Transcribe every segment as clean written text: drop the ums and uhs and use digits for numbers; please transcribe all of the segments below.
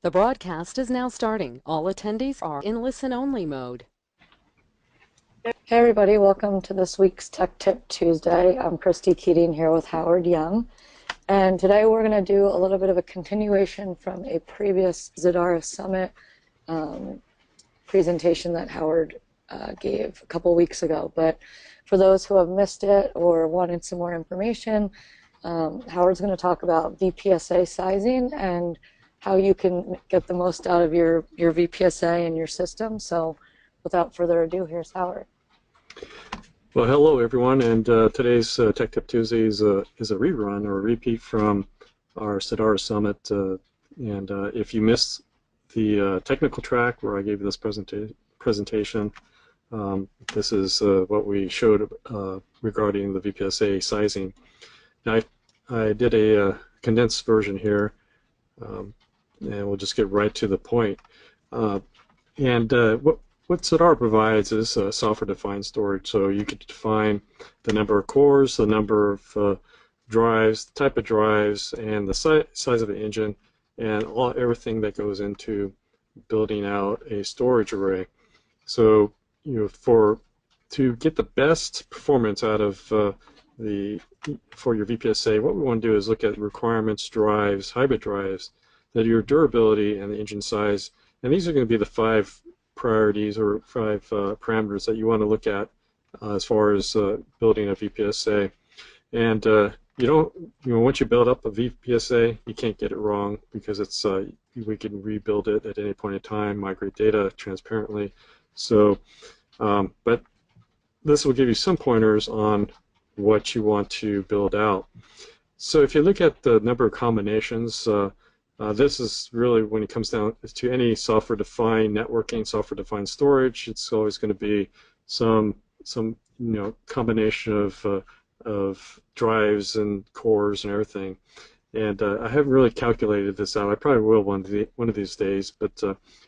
The broadcast is now starting. All attendees are in listen-only mode. Hey everybody, welcome to this week's Tech Tip Tuesday. I'm Christy Keating here with Howard Young, and today we're going to do a little bit of a continuation from a previous Zadara Summit presentation that Howard gave a couple weeks ago. But for those who have missed it or wanted some more information, Howard's going to talk about VPSA sizing and how you can get the most out of your VPSA and your system. So without further ado, here's Howard. Well, hello everyone, and today's Tech Tip Tuesday is a rerun or a repeat from our Zadara Summit. And if you missed the technical track where I gave you this presentation, this is what we showed regarding the VPSA sizing. Now, I did a condensed version here, and we'll just get right to the point. What Zadara provides is software-defined storage, so you can define the number of cores, the number of drives, the type of drives, and the size of the engine, and everything that goes into building out a storage array. So, to get the best performance out of for your VPSA, what we want to do is look at requirements, drives, hybrid drives, that your durability and the engine size, and these are going to be the five priorities or five parameters that you want to look at as far as building a VPSA. And once you build up a VPSA, you can't get it wrong because it's we can rebuild it at any point in time, migrate data transparently. So, but this will give you some pointers on what you want to build out. So if you look at the number of combinations, this is really when it comes down to any software-defined networking, software-defined storage. It's always going to be some combination of drives and cores and everything. And I haven't really calculated this out. I probably will one of these days. But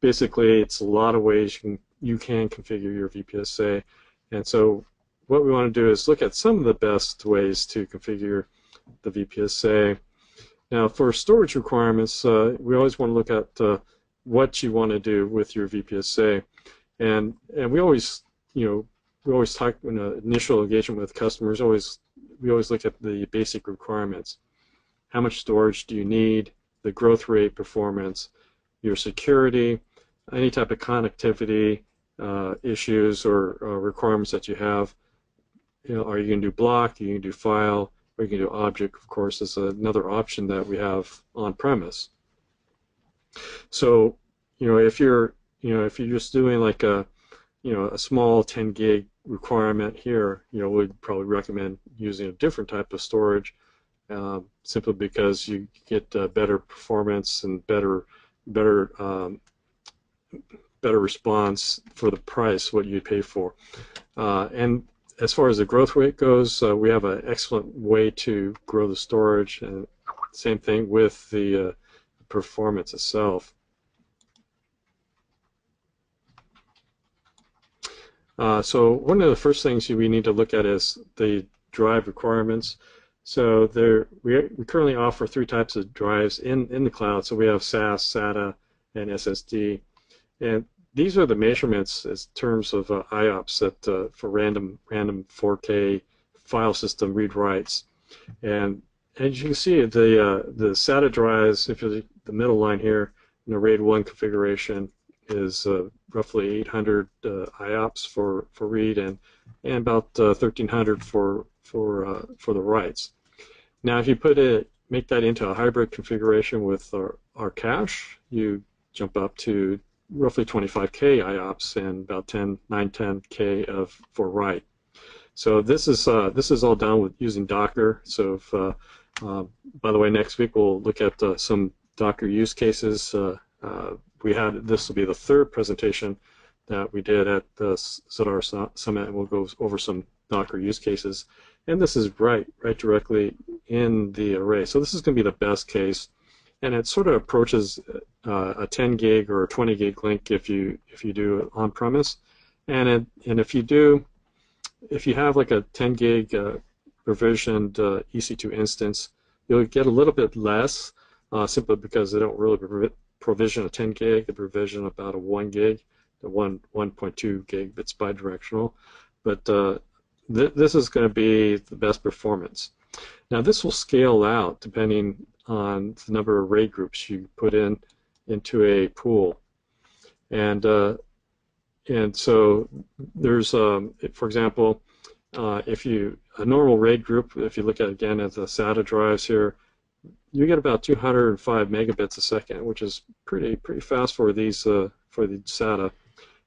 basically, it's a lot of ways you can configure your VPSA. And so what we want to do is look at some of the best ways to configure the VPSA. Now, for storage requirements, we always want to look at what you want to do with your VPSA, and we always talk in an initial engagement with customers. We always look at the basic requirements: how much storage do you need, the growth rate, performance, your security, any type of connectivity issues or requirements that you have. Are you going to do block? Are you going to do file? Or you can do object, of course, is another option that we have on premise. So, if you're just doing like a small 10 gig requirement here, we'd probably recommend using a different type of storage, simply because you get better performance and better response for the price what you pay for, and as far as the growth rate goes, we have an excellent way to grow the storage, and same thing with the performance itself. So one of the first things we need to look at is the drive requirements. So we currently offer three types of drives in the cloud. So we have SAS, SATA, and SSD. And these are the measurements in terms of IOPS for random 4K file system read-writes. And as you can see, the SATA drives, if you're the middle line here, in the RAID 1 configuration is roughly 800 IOPS for read and about 1300 for the writes. Now, if you make that into a hybrid configuration with our cache, you jump up to roughly 25K IOPS and about 9-10K for write. So this is all done with using Docker. So by the way, next week we'll look at some Docker use cases. This will be the third presentation that we did at the Zadara Summit, and we'll go over some Docker use cases. And this is right directly in the array. So this is going to be the best case. And it sort of approaches a 10 gig or a 20 gig link if you do it on premise, and if you have like a 10 gig provisioned EC2 instance, you'll get a little bit less simply because they don't really provision of 10 gig, the provision about a 1 gig, the 1.2 gigabits bidirectional. But this is going to be the best performance. Now this will scale out depending on the number of RAID groups you put into a pool. And so there's, for example, if a normal RAID group, if you look at again at the SATA drives here, you get about 205 megabits a second, which is pretty fast for these for the SATA.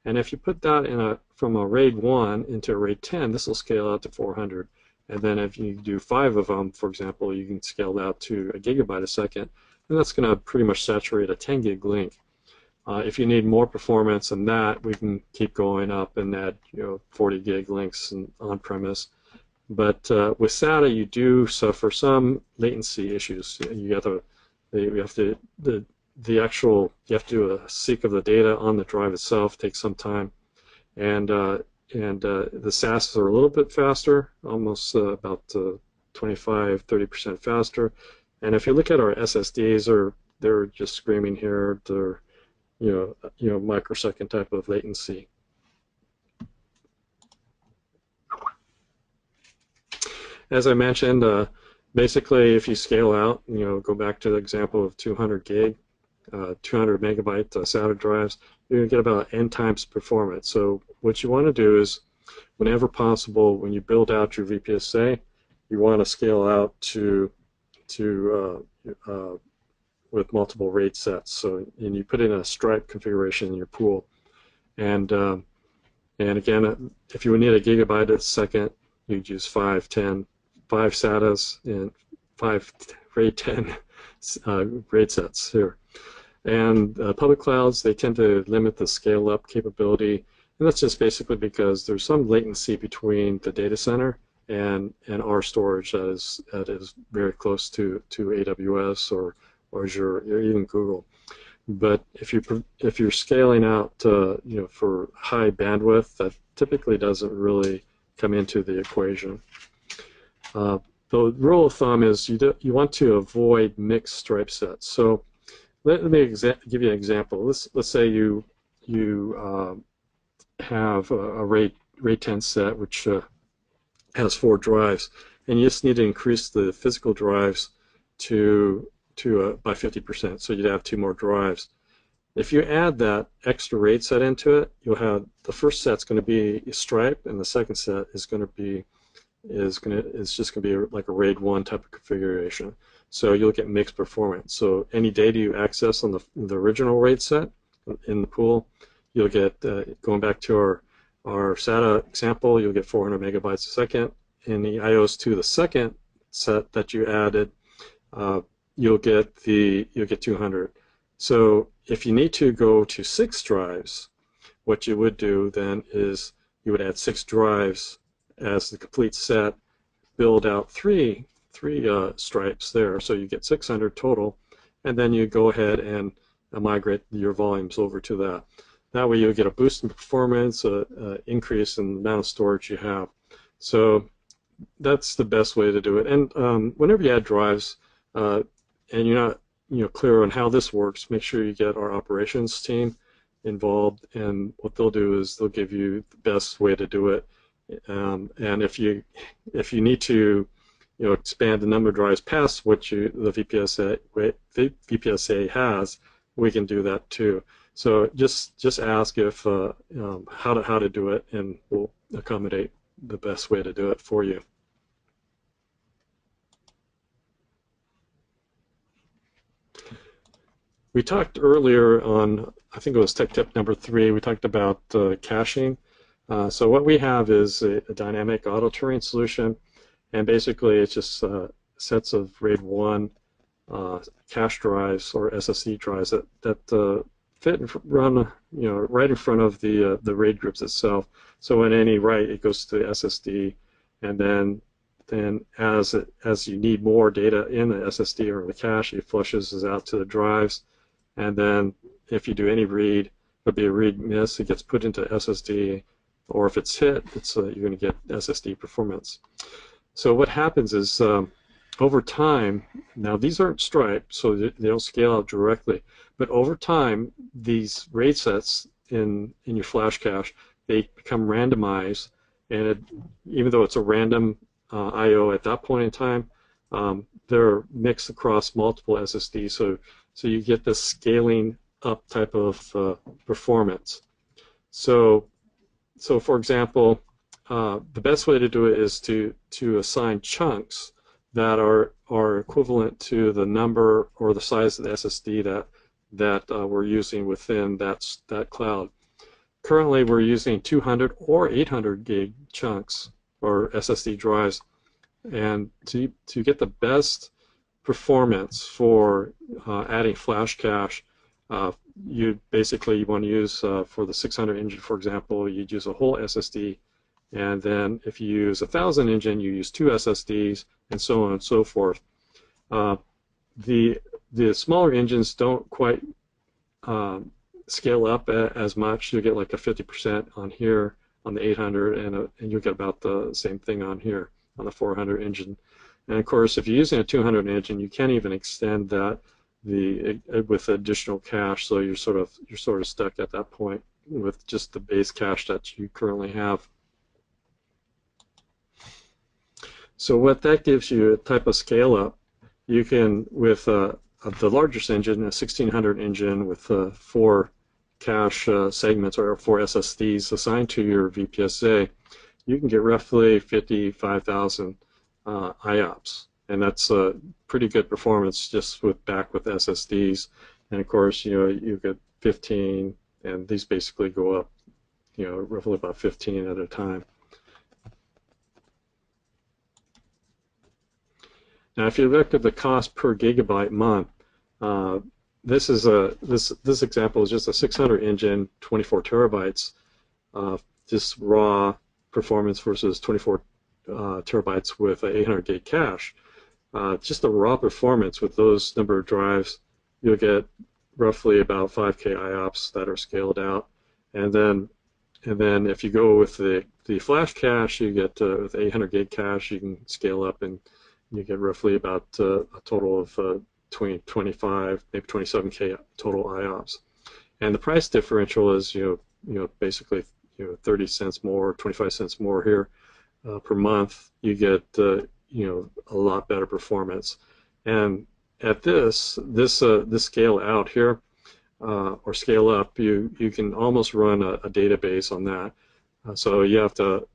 And if you put that from a RAID 1 into a RAID 10, this will scale out to 400. And then if you do 5 of them, for example, you can scale that to a gigabyte a second, and that's going to pretty much saturate a 10 gig link. If you need more performance than that, we can keep going up and add 40 gig links on premise. But with SATA, you do suffer some latency issues. You have to do a seek of the data on the drive itself. Takes some time, and the SAS are a little bit faster, almost about 25-30% faster. And if you look at our SSDs, they're just screaming here. They're microsecond type of latency. As I mentioned, basically, if you scale out, go back to the example of 200 gig, 200 megabyte SATA drives, you're going to get about N times performance. So what you want to do is, whenever possible, when you build out your VPSA, you want to scale out with multiple RAID sets. So, and you put in a stripe configuration in your pool, and again, if you would need a gigabyte a second, you'd use 5 SATAs and 5 RAID 10 RAID sets here. And public clouds, they tend to limit the scale-up capability, and that's just basically because there's some latency between the data center and our storage that is very close to AWS or Azure or even Google. But if you're scaling out for high bandwidth, that typically doesn't really come into the equation. The rule of thumb is you want to avoid mixed stripe sets. So let me give you an example. Let's say you have a RAID 10 set which has 4 drives, and you just need to increase the physical drives by 50%. So you'd have 2 more drives. If you add that extra RAID set into it, you'll have the first set's going to be a stripe, and the second set is just going to be like a RAID 1 type of configuration. So you'll get mixed performance. So any data you access on the original RAID set in the pool, you'll get, going back to our SATA example, you'll get 400 megabytes a second. In the IOs to the second set that you added, you'll get 200. So if you need to go to 6 drives, what you would do then is you would add 6 drives as the complete set, build out three stripes there, so you get 600 total, and then you go ahead and migrate your volumes over to that. That way you'll get a boost in performance, increase in the amount of storage you have. So that's the best way to do it. And whenever you add drives, and you're not clear on how this works, make sure you get our operations team involved, and what they'll do is they'll give you the best way to do it. And if you need to expand the number of drives past what the VPSA has, we can do that too. So just ask if how to do it, and we'll accommodate the best way to do it for you. We talked earlier on, I think it was tech tip number 3, we talked about caching. So what we have is a dynamic auto-turing solution, and basically it's just sets of RAID 1 cache drives or SSD drives that fit and run right in front of the RAID groups itself. So in any write, it goes to the SSD, and then as you need more data in the SSD or the cache, it flushes out to the drives, and then if you do any read, it'll be a read miss, it gets put into SSD, or if it's hit, you're going to get SSD performance. So what happens is over time, now these aren't striped, so they don't scale out directly, But over time, these RAID sets in your flash cache, they become randomized, and even though it's a random I/O at that point in time, they're mixed across multiple SSDs, so you get this scaling up type of performance. So for example, the best way to do it is to assign chunks that are equivalent to the number or the size of the SSD that we're using within that cloud. Currently, we're using 200 or 800 gig chunks or SSD drives, and to get the best performance for adding flash cache, you basically want to use for the 600 engine, for example, you'd use a whole SSD, and then if you use 1000 engine, you use 2 SSDs, and so on and so forth. The smaller engines don't quite scale up as much. You'll get like a 50% on here on the 800, and you'll get about the same thing on here on the 400 engine. And of course, if you're using a 200 engine, you can't even extend that with additional cache, so you're sort of stuck at that point with just the base cache that you currently have. So what that gives you, a type of scale up, you can, with the largest engine, a 1600 engine with 4 cache segments or 4 SSDs assigned to your VPSA, you can get roughly 55,000 IOPS, and that's a pretty good performance just back with SSDs. And of course, you get 15, and these basically go up, roughly about 15 at a time. Now, if you look at the cost per gigabyte month, this example is just a 600 engine, 24 terabytes, just raw performance versus 24 terabytes with an 800 gig cache. Just the raw performance with those number of drives, you'll get roughly about 5K IOPS that are scaled out, and then if you go with the flash cache, you get with 800 gig cache, you can scale up and you get roughly about a total of 25, maybe 27K total IOPS. And the price differential is basically 30 cents more, 25 cents more here per month. You get a lot better performance. And at this scale out here or scale up, you can almost run a database on that. So you have to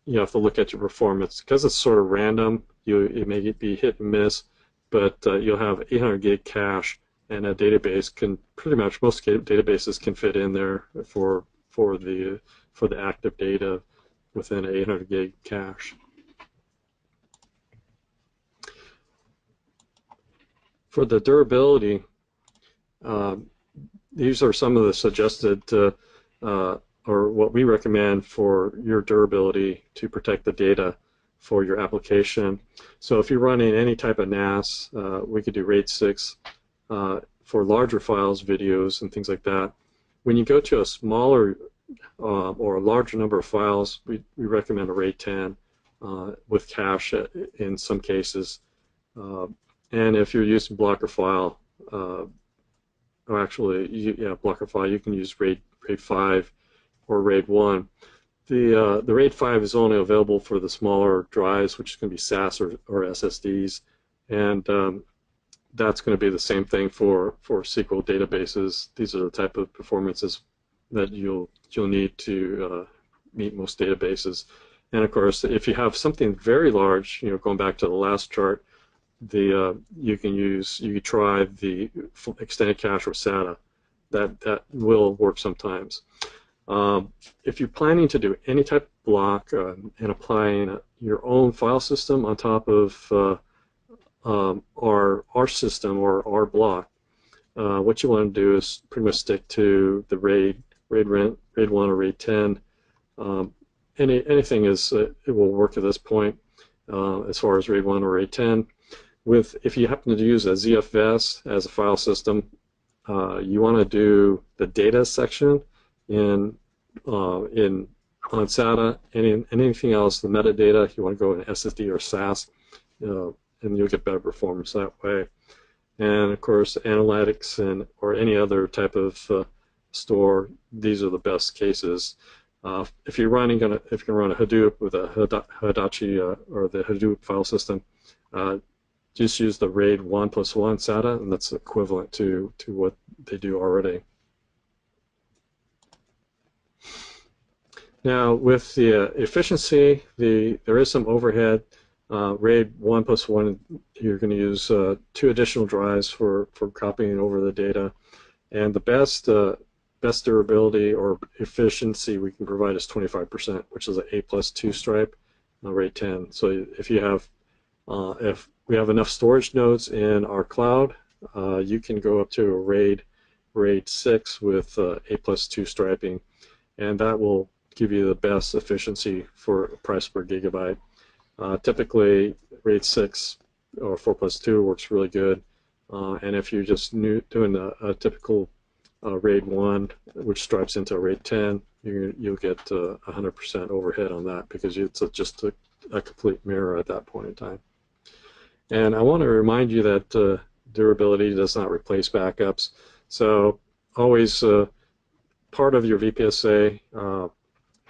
look at your performance because it's sort of random. It may be hit and miss, but you'll have 800 gig cache, and a database can pretty much, most databases can fit in there for the active data within an 800 gig cache. For the durability, these are some of the suggested or what we recommend for your durability to protect the data for your application. So if you're running any type of NAS, we could do RAID 6 for larger files, videos, and things like that. When you go to a smaller or a larger number of files, we recommend a RAID 10 with cache in some cases. And if you're using blocker file, or actually, blocker file, you can use RAID 5 or RAID 1. The RAID 5 is only available for the smaller drives, which is going to be SAS or SSDs, and that's going to be the same thing for SQL databases. These are the type of performances that you'll need to meet most databases. And of course, if you have something very large, going back to the last chart, you could try the extended cache or SATA. That will work sometimes. If you're planning to do any type of block and applying your own file system on top of our system or our block, what you want to do is pretty much stick to the RAID 1 or RAID 10. Anything it will work at this point as far as RAID 1 or RAID 10. If you happen to use a ZFS as a file system, you want to do the data section on SATA, and anything else, the metadata, you want to go in SSD or SAS, and you'll get better performance that way. And of course, analytics or any other type of store, these are the best cases. If you're running a Hadoop with a Hitachi or the Hadoop file system, just use the RAID 1+1 SATA, and that's equivalent to what they do already. Now, with the efficiency, there is some overhead. RAID 1+1, you're going to use 2 additional drives for copying over the data, and the best durability or efficiency we can provide is 25%, which is an A+2 stripe, RAID 10. So if we have enough storage nodes in our cloud, you can go up to a RAID 6 with A+2 striping, and that will give you the best efficiency for price per gigabyte. Typically, RAID 6 or 4+2 works really good, and if you're just doing a typical RAID 1, which stripes into RAID 10, you'll get 100% overhead on that because it's just a complete mirror at that point in time. And I want to remind you that durability does not replace backups. So always part of your VPSA,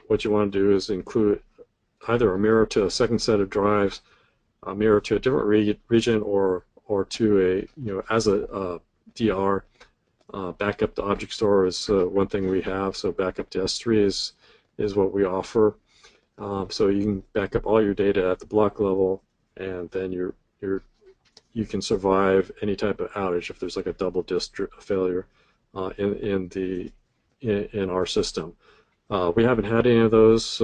what you want to do is include either a mirror to a second set of drives, a mirror to a different region, or to as a DR. Backup to object store is one thing we have. So backup to S3 is what we offer. So you can back up all your data at the block level, and then you can survive any type of outage if there's like a double disk failure in our system. We haven't had any of those,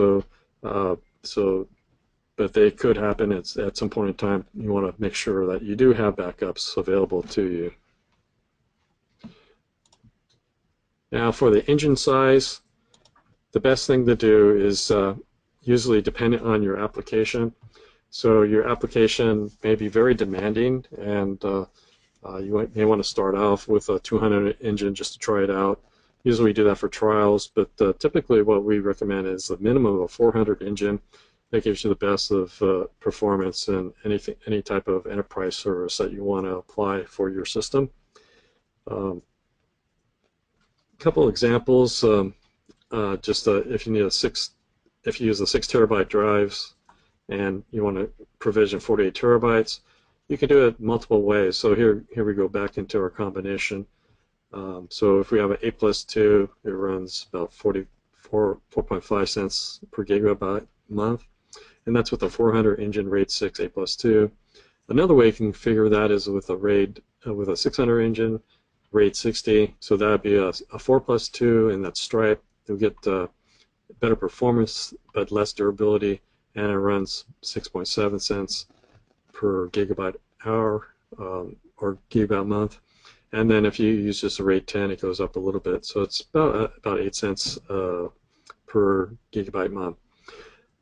but they could happen at some point in time. You want to make sure that you do have backups available to you. Now, for the engine size, the best thing to do is usually dependent on your application. So your application may be very demanding, and you may want to start off with a 200 engine just to try it out. Usually we do that for trials, but typically what we recommend is a minimum of a 400 engine that gives you the best of performance and any type of enterprise service that you want to apply for your system. Couple examples, if you use the 6 terabyte drives and you want to provision 48 terabytes, you can do it multiple ways. So here we go back into our combination. So if we have an A+2, it runs about 4.5 cents per gigabyte a month, and that's with a 400 engine RAID 6 A+2. Another way you can configure that is with a 600 engine RAID 60. So that would be a 4+2 in that stripe. You'll get better performance but less durability, and it runs 6.7 cents per gigabyte hour or gigabyte month. And then if you use just a RAID 10, it goes up a little bit. So it's about 8 cents per gigabyte month.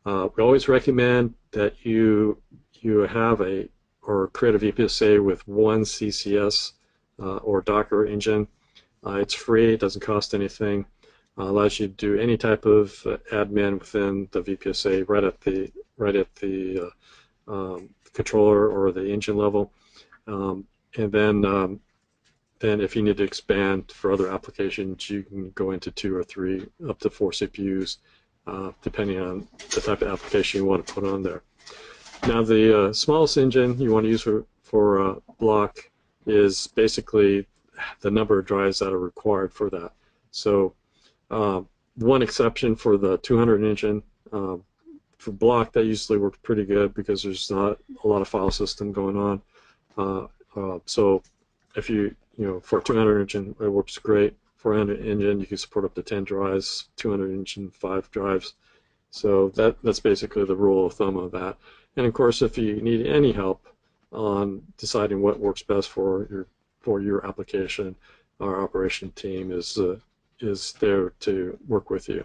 We always recommend that you have or create a VPSA with one CCS or Docker engine. It's free, it doesn't cost anything. Allows you to do any type of admin within the VPSA right at the controller or the engine level. And then if you need to expand for other applications, you can go into 2 or 3, up to 4 CPUs, depending on the type of application you want to put on there. Now, the smallest engine you want to use for block is basically the number of drives that are required for that. So one exception for the 200 engine, for block, that usually works pretty good because there's not a lot of file system going on. So if for a 200 engine, it works great. 400 engine, you can support up to 10 drives. 200 engine, 5 drives. So that's basically the rule of thumb of that. And of course, if you need any help on deciding what works best for your application, our operation team is there to work with you.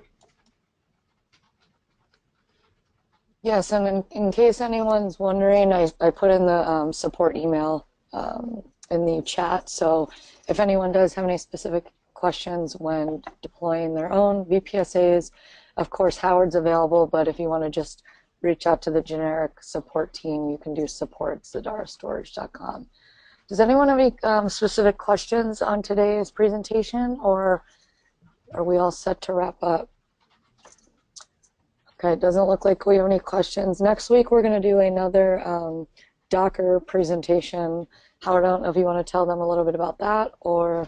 Yes, and in case anyone's wondering, I put in the support email in the chat. So if anyone does have any specific questions when deploying their own VPSAs, of course Howard's available, but if you want to just reach out to the generic support team, you can do support@zadarastorage.com. Does anyone have any specific questions on today's presentation, or are we all set to wrap up? Okay, it doesn't look like we have any questions. Next week we're going to do another Docker presentation. Howard, I don't know if you want to tell them a little bit about that, or...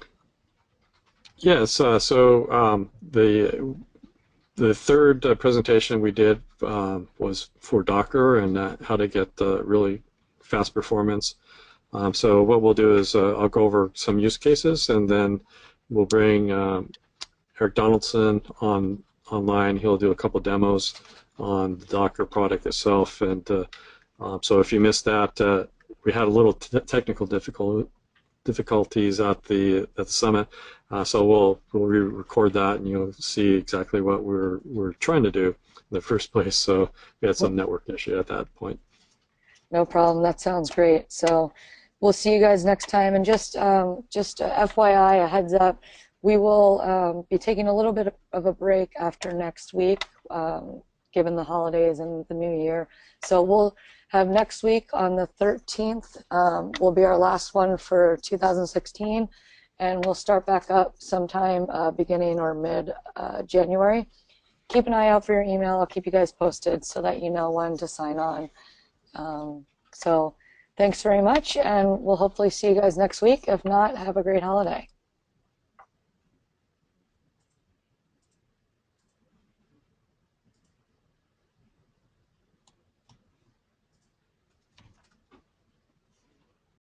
Yes, the third presentation we did was for Docker and how to get really fast performance. So what we'll do is I'll go over some use cases, and then we'll bring Eric Donaldson online. He'll do a couple demos on the Docker product itself. And so if you missed that, we had a little technical difficulties at the summit. So we'll re-record that, and you'll see exactly what we're trying to do in the first place. So we had some network issue at that point. No problem. That sounds great. So we'll see you guys next time. And just FYI, a heads up, we will be taking a little bit of a break after next week, given the holidays and the new year. So we'll have next week on the 13th will be our last one for 2016, and we'll start back up sometime beginning or mid-January. Keep an eye out for your email. I'll keep you guys posted so that you know when to sign on. So thanks very much, and we'll hopefully see you guys next week. If not, have a great holiday.